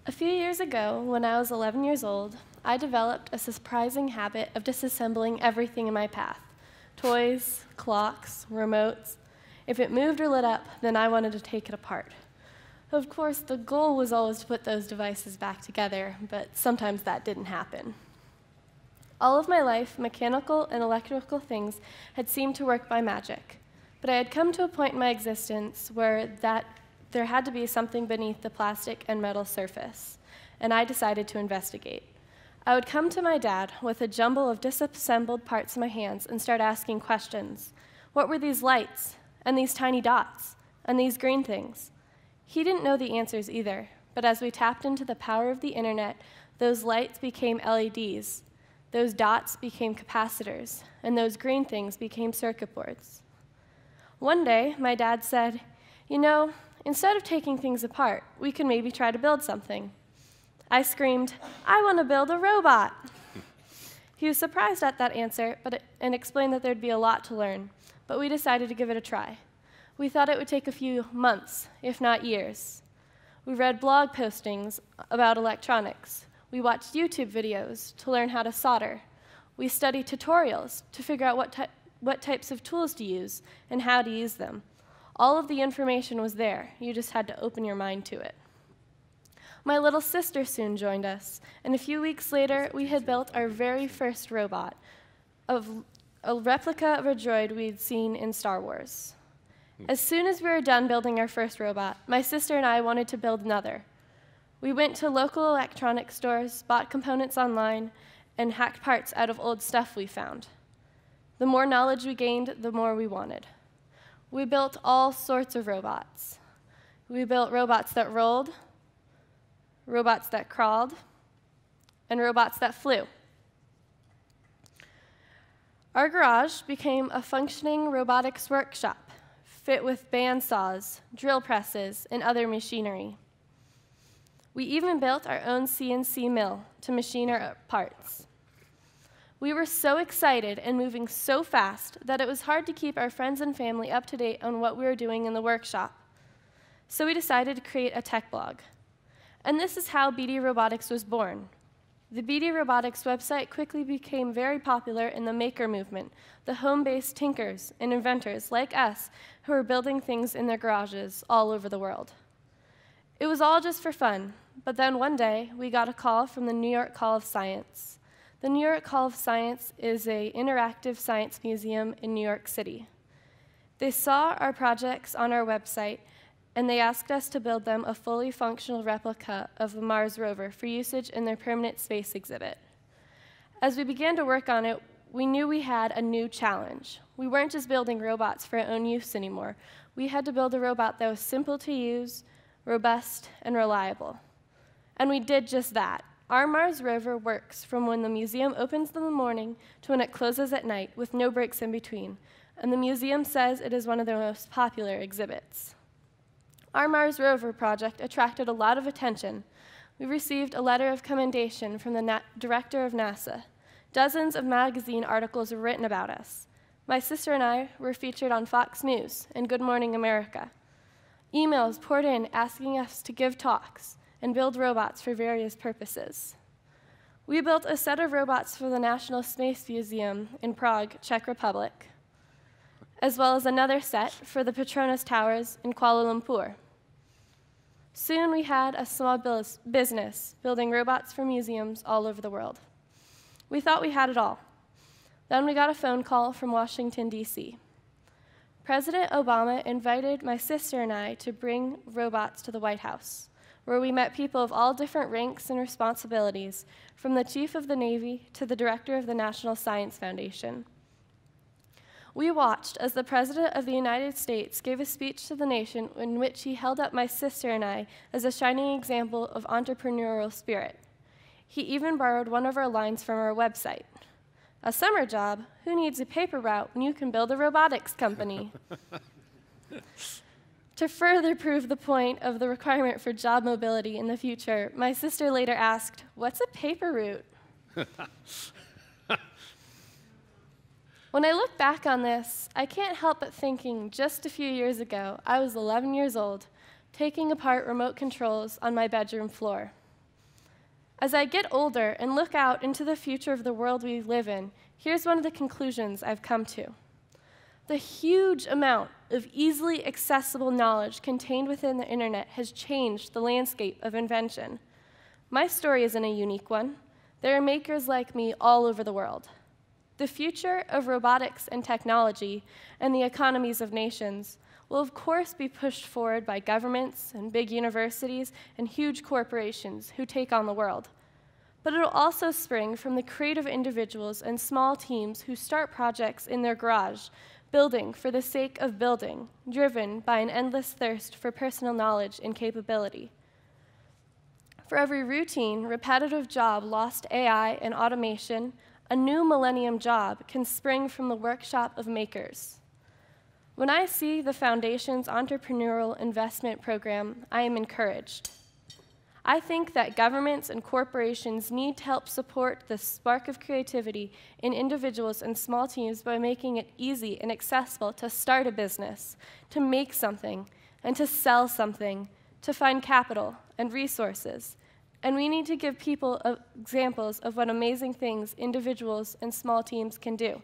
A few years ago, when I was 11 years old, I developed a surprising habit of disassembling everything in my path. Toys, clocks, remotes. If it moved or lit up, then I wanted to take it apart. Of course, the goal was always to put those devices back together, but sometimes that didn't happen. All of my life, mechanical and electrical things had seemed to work by magic, but I had come to a point in my existence where there had to be something beneath the plastic and metal surface, and I decided to investigate. I would come to my dad with a jumble of disassembled parts in my hands and start asking questions. What were these lights, and these tiny dots, and these green things? He didn't know the answers either, but as we tapped into the power of the internet, those lights became LEDs, those dots became capacitors, and those green things became circuit boards. One day, my dad said, "You know, instead of taking things apart, we could maybe try to build something." I screamed, "I want to build a robot!" He was surprised at that answer and explained that there'd be a lot to learn, but we decided to give it a try. We thought it would take a few months, if not years. We read blog postings about electronics. We watched YouTube videos to learn how to solder. We studied tutorials to figure out what types of tools to use and how to use them. All of the information was there. You just had to open your mind to it. My little sister soon joined us, and a few weeks later, we had built our very first robot, a replica of a droid we'd seen in Star Wars. As soon as we were done building our first robot, my sister and I wanted to build another. We went to local electronics stores, bought components online, and hacked parts out of old stuff we found. The more knowledge we gained, the more we wanted. We built all sorts of robots. We built robots that rolled, robots that crawled, and robots that flew. Our garage became a functioning robotics workshop, fit with bandsaws, drill presses, and other machinery. We even built our own CNC mill to machine our parts. We were so excited and moving so fast that it was hard to keep our friends and family up to date on what we were doing in the workshop. So we decided to create a tech blog. And this is how Beatty Robotics was born. The Beatty Robotics website quickly became very popular in the maker movement, the home-based tinkers and inventors like us who were building things in their garages all over the world. It was all just for fun, but then one day we got a call from the New York Hall of Science. The New York Hall of Science is an interactive science museum in New York City. They saw our projects on our website, and they asked us to build them a fully functional replica of the Mars rover for usage in their permanent space exhibit. As we began to work on it, we knew we had a new challenge. We weren't just building robots for our own use anymore. We had to build a robot that was simple to use, robust, and reliable. And we did just that. Our Mars rover works from when the museum opens in the morning to when it closes at night, with no breaks in between. And the museum says it is one of their most popular exhibits. Our Mars rover project attracted a lot of attention. We received a letter of commendation from the director of NASA. Dozens of magazine articles were written about us. My sister and I were featured on Fox News and Good Morning America. Emails poured in asking us to give talks and build robots for various purposes. We built a set of robots for the National Space Museum in Prague, Czech Republic, as well as another set for the Petronas Towers in Kuala Lumpur. Soon we had a small business building robots for museums all over the world. We thought we had it all. Then we got a phone call from Washington, D.C. President Obama invited my sister and I to bring robots to the White House, where we met people of all different ranks and responsibilities, from the Chief of the Navy to the Director of the National Science Foundation. We watched as the President of the United States gave a speech to the nation in which he held up my sister and I as a shining example of entrepreneurial spirit. He even borrowed one of our lines from our website. "A summer job? Who needs a paper route when you can build a robotics company?" To further prove the point of the requirement for job mobility in the future, my sister later asked, "What's a paper route?" When I look back on this, I can't help but thinking just a few years ago, I was 11 years old, taking apart remote controls on my bedroom floor. As I get older and look out into the future of the world we live in, here's one of the conclusions I've come to. The huge amount of easily accessible knowledge contained within the internet has changed the landscape of invention. My story isn't a unique one. There are makers like me all over the world. The future of robotics and technology and the economies of nations will of course be pushed forward by governments and big universities and huge corporations who take on the world. But it'll also spring from the creative individuals and small teams who start projects in their garage, building for the sake of building, driven by an endless thirst for personal knowledge and capability. For every routine, repetitive job lost to AI and automation, a new millennium job can spring from the workshop of makers. When I see the Foundation's entrepreneurial investment program, I am encouraged. I think that governments and corporations need to help support the spark of creativity in individuals and small teams by making it easy and accessible to start a business, to make something, and to sell something, to find capital and resources. And we need to give people examples of what amazing things individuals and small teams can do.